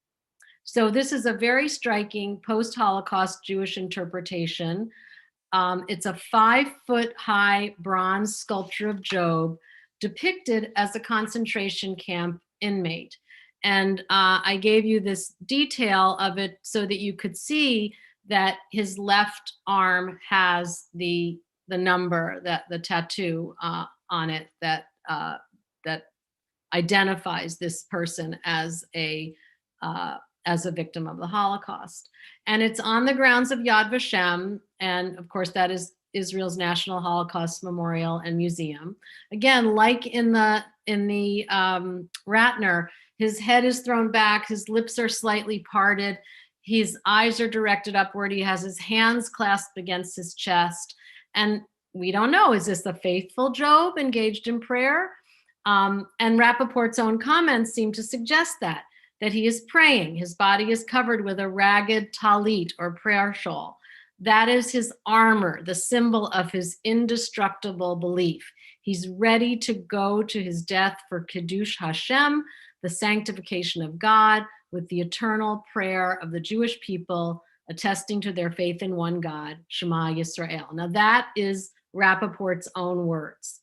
So this is a very striking post-Holocaust Jewish interpretation. It's a 5-foot-high bronze sculpture of Job depicted as a concentration camp inmate. And I gave you this detail of it so that you could see that his left arm has the number, that the tattoo on it that identifies this person as a victim of the Holocaust. And it's on the grounds of Yad Vashem, and of course that is Israel's National Holocaust Memorial and Museum. Again, like in the Ratner, his head is thrown back, his lips are slightly parted, his eyes are directed upward, he has his hands clasped against his chest. And we don't know, is this a faithful Job engaged in prayer? And Rappaport's own comments seem to suggest that he is praying. His body is covered with a ragged talit or prayer shawl. That is his armor, the symbol of his indestructible belief. He's ready to go to his death for Kiddush Hashem, the sanctification of God, with the eternal prayer of the Jewish people, attesting to their faith in one God, Shema Yisrael. Now that is Rappaport's own words.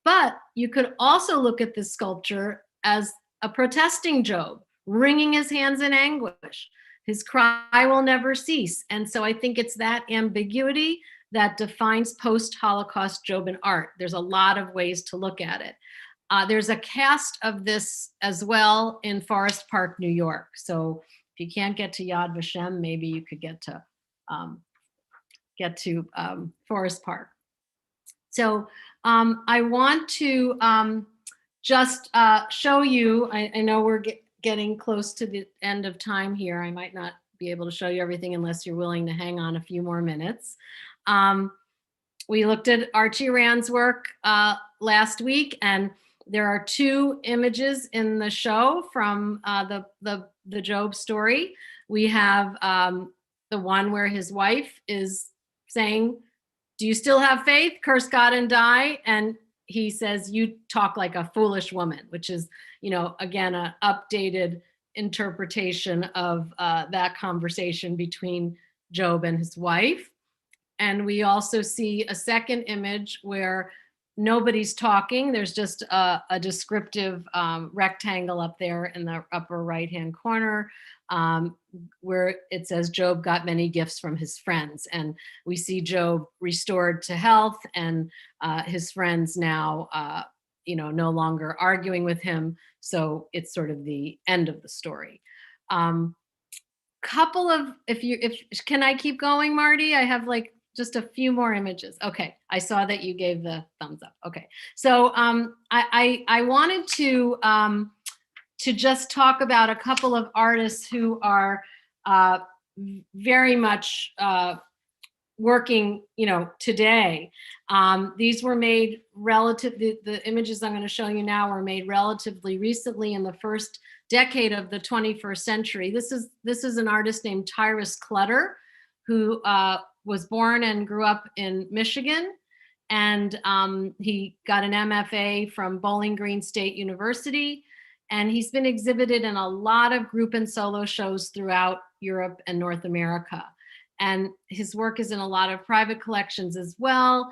But you could also look at this sculpture as a protesting Job, wringing his hands in anguish. His cry will never cease. And so I think it's that ambiguity that defines post-Holocaust Job in art. There's a lot of ways to look at it. There's a cast of this as well in Forest Park, New York. So if you can't get to Yad Vashem, maybe you could get to Forest Park. So I want to just show you, I know we're getting close to the end of time here. I might not be able to show you everything unless you're willing to hang on a few more minutes. We looked at Archie Rand's work last week, and there are 2 images in the show from the Job story. We have the one where his wife is saying, "Do you still have faith? Curse God and die." And he says, "You talk like a foolish woman," which is, again, an updated interpretation of that conversation between Job and his wife. And we also see a second image where nobody's talking. There's just a descriptive rectangle up there in the upper right-hand corner where it says Job got many gifts from his friends. And we see Job restored to health, and his friends now no longer arguing with him. So it's sort of the end of the story. Couple of, can I keep going, Marty? I have like just a few more images. Okay, I saw that you gave the thumbs up. Okay, so I wanted to just talk about a couple of artists who are very much working, today. These were made the images I'm going to show you now were made relatively recently in the first decade of the 21st century. This is an artist named Cyrus Clutter, who was born and grew up in Michigan. And he got an MFA from Bowling Green State University. And he's been exhibited in a lot of group and solo shows throughout Europe and North America. And his work is in a lot of private collections as well,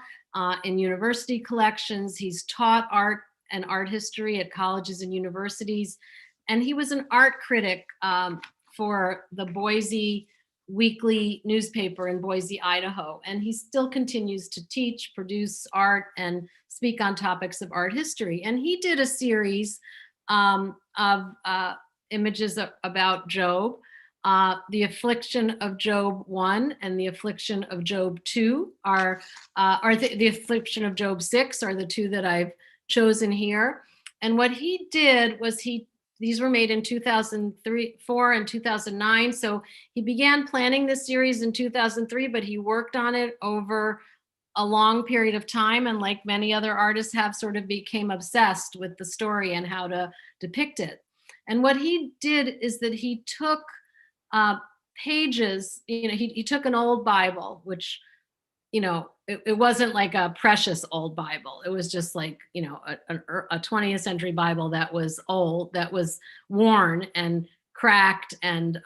in university collections. He's taught art and art history at colleges and universities. And he was an art critic for the Boise Weekly newspaper in Boise, Idaho. And he still continues to teach, produce art, and speak on topics of art history. And he did a series of images about Job. The Affliction of Job 1 and the Affliction of Job 2 are the Affliction of Job 6 are the two that I've chosen here. And what he did was these were made in 2004 and 2009. So he began planning this series in 2003, but he worked on it over a long period of time. And like many other artists have, sort of became obsessed with the story and how to depict it. And what he did is that he took pages, he took an old Bible, which, it wasn't like a precious old Bible. It was just like, a 20th century Bible that was old, that was worn and cracked, and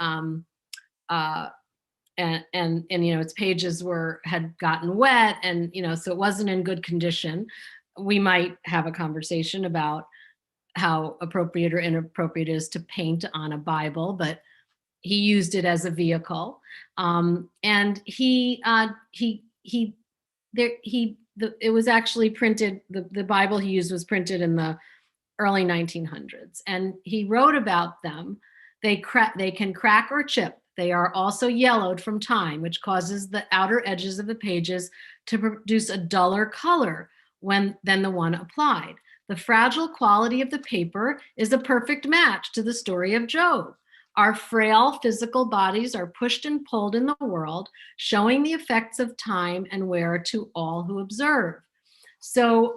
its pages had gotten wet, and so it wasn't in good condition. We might have a conversation about how appropriate or inappropriate it is to paint on a Bible, but he used it as a vehicle, and it was actually printed. The Bible he used was printed in the early 1900s, and he wrote about them. They can crack or chip. They are also yellowed from time, which causes the outer edges of the pages to produce a duller color than the one applied. The fragile quality of the paper is a perfect match to the story of Job. Our frail physical bodies are pushed and pulled in the world, showing the effects of time and wear to all who observe. So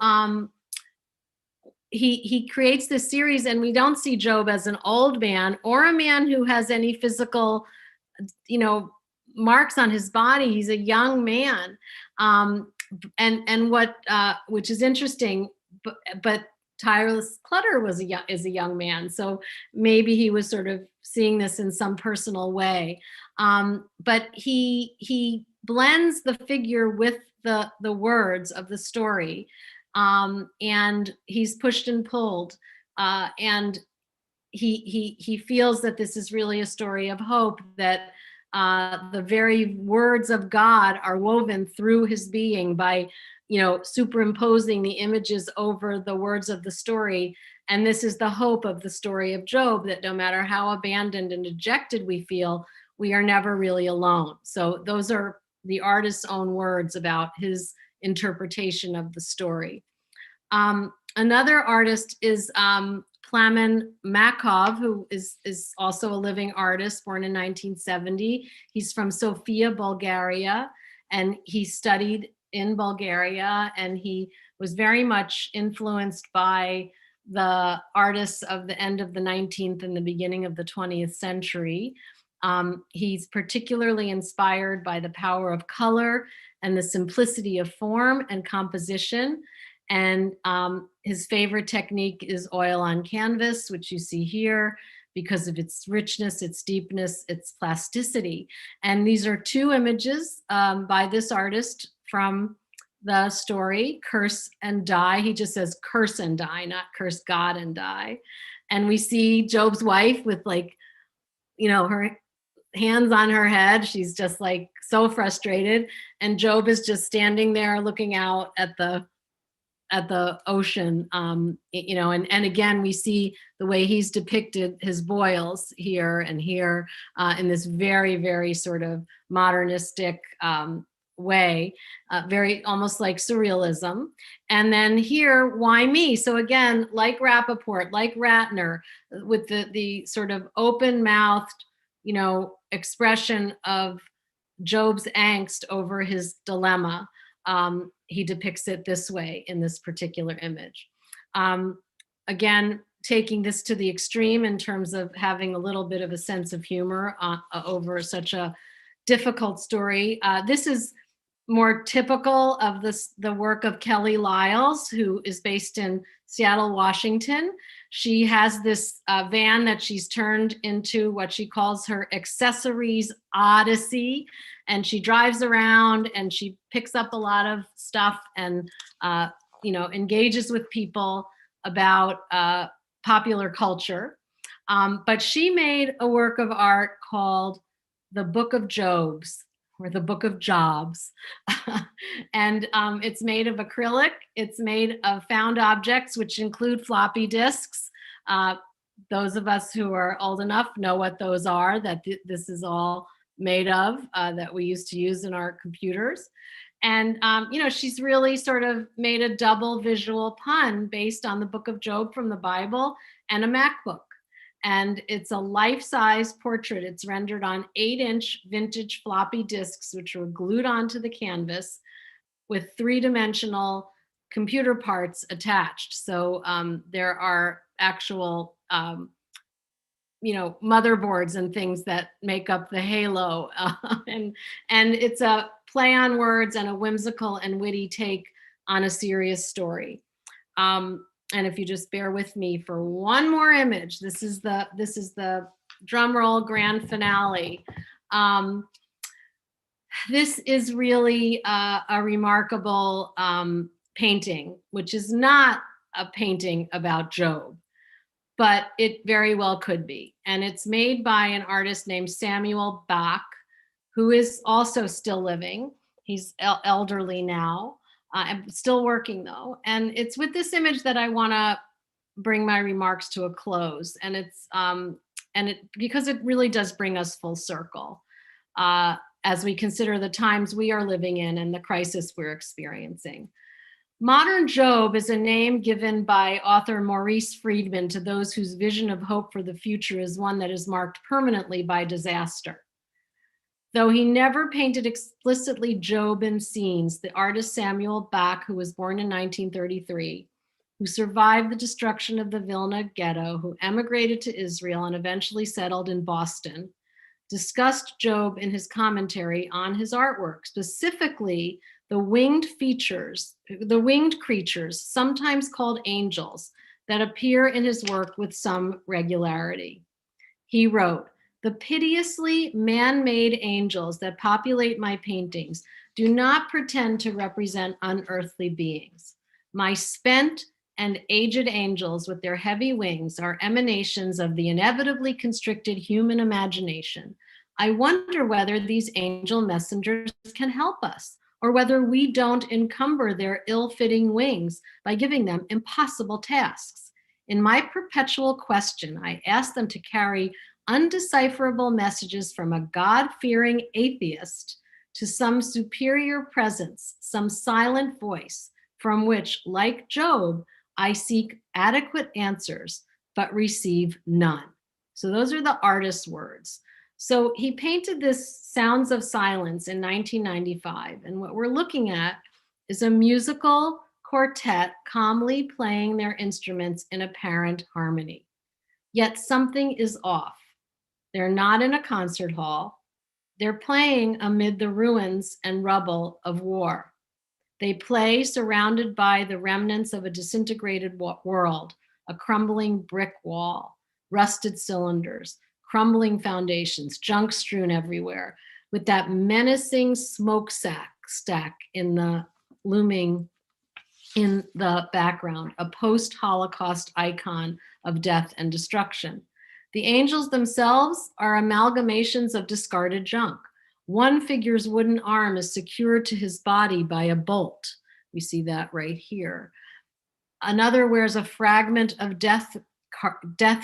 he creates this series, and we don't see Job as an old man or a man who has any physical, marks on his body. He's a young man, and what which is interesting, but Cyrus Clutter is a young man, so maybe he was sort of seeing this in some personal way. But he blends the figure with the words of the story, and he's pushed and pulled, and he feels that this is really a story of hope, that the very words of God are woven through his being by superimposing the images over the words of the story. And this is the hope of the story of Job, that no matter how abandoned and dejected we feel, we are never really alone. So those are the artist's own words about his interpretation of the story. Another artist is Michal Makkov, who is also a living artist, born in 1970. He's from Sofia, Bulgaria, and he studied in Bulgaria, and he was very much influenced by the artists of the end of the 19th and the beginning of the 20th century. He's particularly inspired by the power of color and the simplicity of form and composition. And his favorite technique is oil on canvas, which you see here, because of its richness, its deepness, its plasticity. And these are two images by this artist from the story, Curse and Die. He just says curse and die, not curse God and die. And we see Job's wife with her hands on her head. She's just so frustrated. And Job is just standing there looking out at the at the ocean, you know, and again, we see the way he's depicted his boils here and here in this very, very sort of modernistic way, very almost like surrealism. And then here, why me? So again, like Rapport, like Ratner, with the sort of open-mouthed, you know, expression of Job's angst over his dilemma. He depicts it this way in this particular image. Again, taking this to the extreme in terms of having a little bit of a sense of humor over such a difficult story. This is more typical of the work of Kelly Lyles, who is based in Seattle, Washington. She has this van that she's turned into what she calls her accessories odyssey. And she drives around and she picks up a lot of stuff and, you know, engages with people about popular culture. But she made a work of art called The Book of Jobs, or The Book of Jobs. And it's made of acrylic. It's made of found objects, which include floppy disks. Those of us who are old enough know what those are, that this is all made of, that we used to use in our computers. And, you know, she's really sort of made a double visual pun based on the Book of Job from the Bible and a MacBook. And it's a life-size portrait. It's rendered on 8-inch vintage floppy disks, which were glued onto the canvas with 3-dimensional computer parts attached. So there are actual, you know, motherboards and things that make up the halo. And it's a play on words and a whimsical and witty take on a serious story. And if you just bear with me for one more image, this is the drum roll grand finale. This is really a remarkable painting, which is not a painting about Job, but it very well could be. And it's made by an artist named Samuel Bach, who is also still living. He's elderly now. I'm still working though. And it's with this image that I want to bring my remarks to a close. And it's because it really does bring us full circle as we consider the times we are living in and the crisis we're experiencing. Modern Job is a name given by author Maurice Friedman to those whose vision of hope for the future is one that is marked permanently by disaster. Though he never painted explicitly Job-in scenes, the artist Samuel Bach, who was born in 1933, who survived the destruction of the Vilna ghetto, who emigrated to Israel and eventually settled in Boston, discussed Job in his commentary on his artwork, specifically the winged creatures, sometimes called angels, that appear in his work with some regularity. He wrote, "The piteously man-made angels that populate my paintings do not pretend to represent unearthly beings. My spent and aged angels with their heavy wings are emanations of the inevitably constricted human imagination. I wonder whether these angel messengers can help us, or whether we don't encumber their ill-fitting wings by giving them impossible tasks. In my perpetual question, I ask them to carry undecipherable messages from a God-fearing atheist to some superior presence, some silent voice from which, like Job, I seek adequate answers, but receive none." So those are the artist's words. So he painted this Sounds of Silence in 1995. And what we're looking at is a musical quartet calmly playing their instruments in apparent harmony. Yet something is off. They're not in a concert hall. They're playing amid the ruins and rubble of war. They play surrounded by the remnants of a disintegrated world, a crumbling brick wall, rusted cylinders, crumbling foundations, junk strewn everywhere, with that menacing stack in the looming in the background, a post-Holocaust icon of death and destruction. The angels themselves are amalgamations of discarded junk. One figure's wooden arm is secured to his body by a bolt. We see that right here. Another wears a fragment of death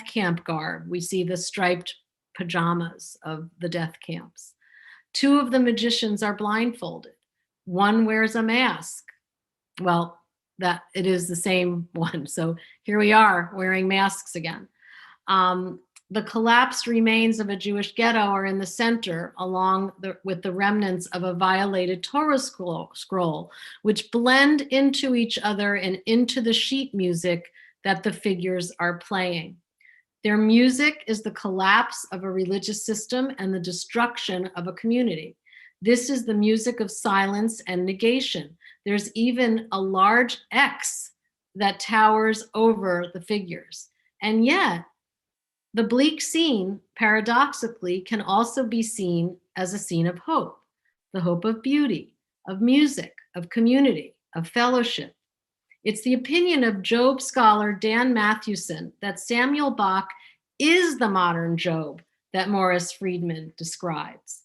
camp garb. We see the striped pajamas of the death camps. Two of the magicians are blindfolded. One wears a mask. Well, that it is the same one. So here we are wearing masks again. The collapsed remains of a Jewish ghetto are in the center, with the remnants of a violated Torah scroll, which blend into each other and into the sheet music that the figures are playing. Their music is the collapse of a religious system and the destruction of a community. This is the music of silence and negation. There's even a large X that towers over the figures. And yet, the bleak scene, paradoxically, can also be seen as a scene of hope, the hope of beauty, of music, of community, of fellowship. It's the opinion of Job scholar Dan Mathewson that Samuel Bach is the modern Job that Morris Friedman describes.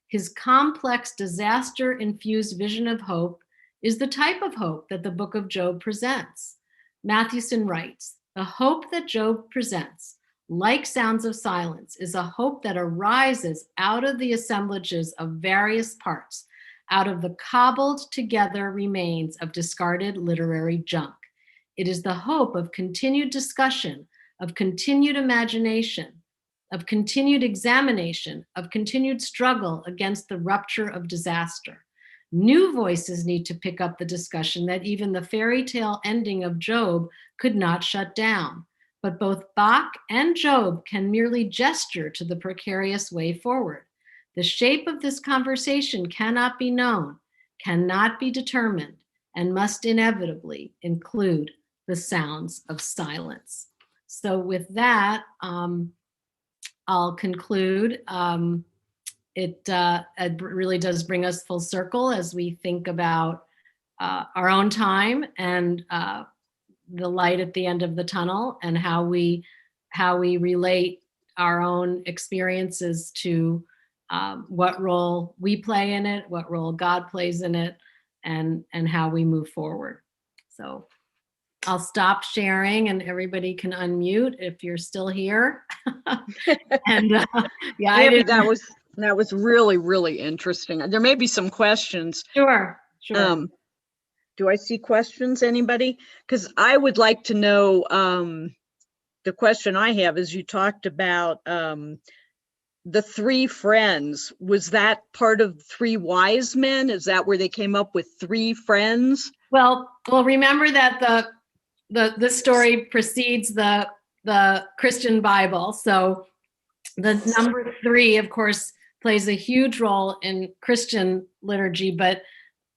His complex, disaster-infused vision of hope is the type of hope that the book of Job presents. Mathewson writes, "The hope that Job presents, like sounds of silence, is a hope that arises out of the assemblages of various parts, out of the cobbled together remains of discarded literary junk. It is the hope of continued discussion, of continued imagination, of continued examination, of continued struggle against the rupture of disaster. New voices need to pick up the discussion that even the fairy tale ending of Job could not shut down. But both Bach and Job can merely gesture to the precarious way forward. The shape of this conversation cannot be known, cannot be determined, and must inevitably include the sounds of silence." So with that, I'll conclude. It really does bring us full circle as we think about our own time and the light at the end of the tunnel, and how we relate our own experiences to what role we play in it, what role God plays in it, and how we move forward. So I'll stop sharing and everybody can unmute if you're still here. And yeah, that was really, really interesting. There may be some questions. Sure. Do I see questions, anybody? Because I would like to know, the question I have is, you talked about the three friends. Was that part of Three Wise Men? Is that where they came up with three friends? Well, remember that this story precedes the Christian Bible. So the number three, of course, plays a huge role in Christian liturgy, but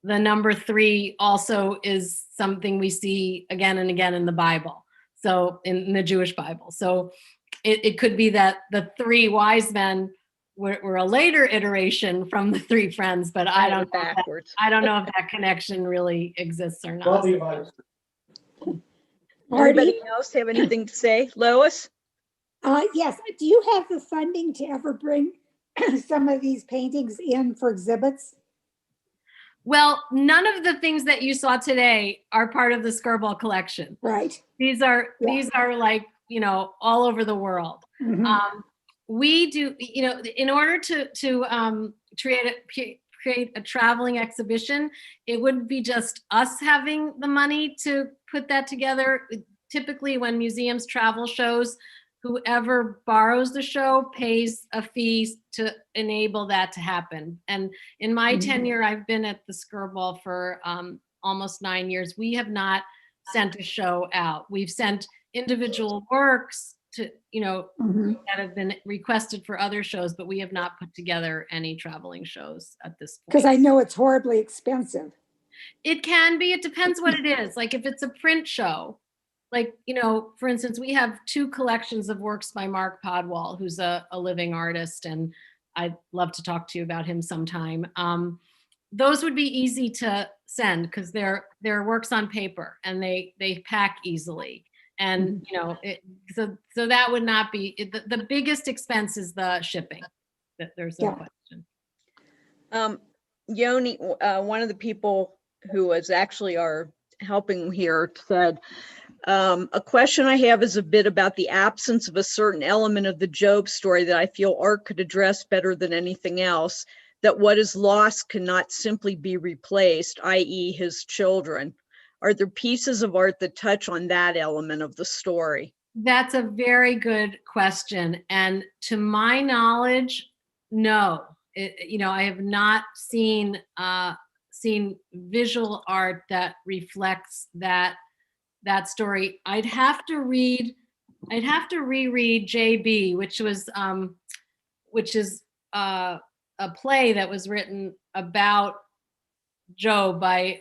the number three also is something we see again and again in the Bible. So in the Jewish Bible. So it could be that the three wise men were a later iteration from the three friends, but I don't know if that connection really exists or not. Anybody else have anything to say? Lois? Yes. Do you have the funding to ever bring some of these paintings in for exhibits? Well, none of the things that you saw today are part of the Skirball collection. Right. These are like, all over the world. Mm-hmm. We do, in order to create a traveling exhibition, it wouldn't be just us having the money to put that together. Typically, when museums travel shows, whoever borrows the show pays a fee to enable that to happen. And in my tenure, I've been at the Skirball for almost 9 years. We have not sent a show out. We've sent individual works to, that have been requested for other shows, but we have not put together any traveling shows at this point. Because I know it's horribly expensive. It can be. It depends what it is. Like if it's a print show, like, for instance, we have 2 collections of works by Mark Podwall, who's a living artist, and I'd love to talk to you about him sometime. Those would be easy to send because they're works on paper and they pack easily. And, so that would not be, the biggest expense is the shipping. There's no question. Yoni, one of the people who was actually our helping here said, A question I have is a bit about the absence of a certain element of the Job story that I feel art could address better than anything else, that what is lost cannot simply be replaced, i.e. his children. Are there pieces of art that touch on that element of the story? That's a very good question. And to my knowledge, no. I have not seen visual art that reflects that story. I'd have to reread JB, which is a play that was written about Job by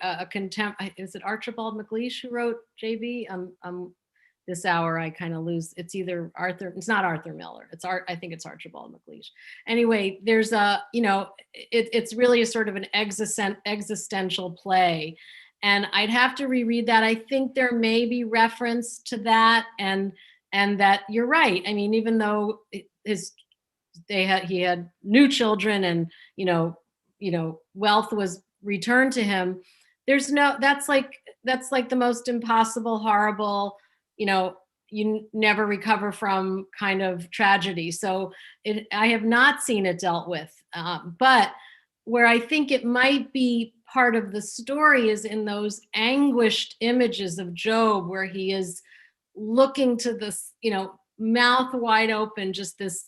is it Archibald MacLeish who wrote JB? This hour I kind of lose. It's either it's not Arthur Miller. I think it's Archibald MacLeish. Anyway, there's it's really a sort of an existential play. And I'd have to reread that. I think there may be reference to that, and that you're right. I mean, even though he had new children, and wealth was returned to him, that's like the most impossible, horrible, you never recover from kind of tragedy. So I have not seen it dealt with, but where I think it might be part of the story is in those anguished images of Job, where he is looking to this, mouth wide open, just this,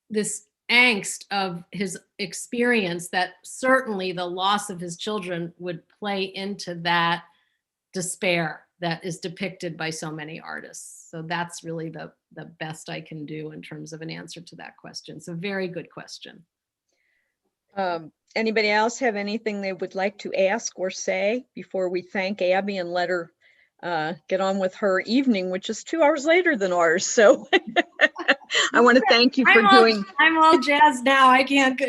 this angst of his experience, that certainly the loss of his children would play into that despair that is depicted by so many artists. So that's really the best I can do in terms of an answer to that question. It's a very good question. Anybody else have anything they would like to ask or say before we thank Abby and let her get on with her evening, which is 2 hours later than ours. So I want to thank you for doing. I'm all jazzed now. I can't,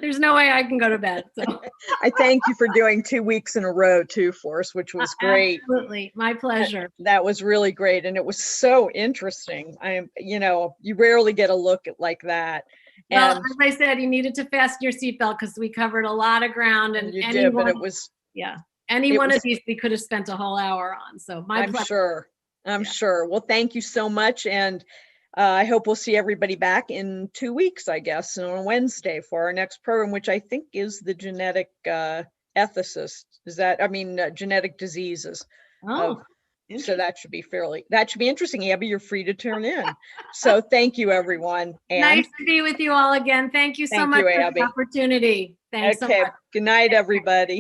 there's no way I can go to bed. So I thank you for doing 2 weeks in a row too for us, which was great. Absolutely, my pleasure. That was really great, and it was so interesting. You rarely get a look at like that. Well, as I said, you needed to fasten your seatbelt because we covered a lot of ground, and you did, but it was any one of these we could have spent a whole hour on. So my pleasure. I'm sure. Well, thank you so much, and I hope we'll see everybody back in 2 weeks, I guess, on Wednesday for our next program, which I think is the genetic ethicist. Genetic diseases. Oh. So that should be interesting. Abby, you're free to tune in. So thank you, everyone. And nice to be with you all again. Thank you so much for the opportunity. Thanks so much. Good night, everybody.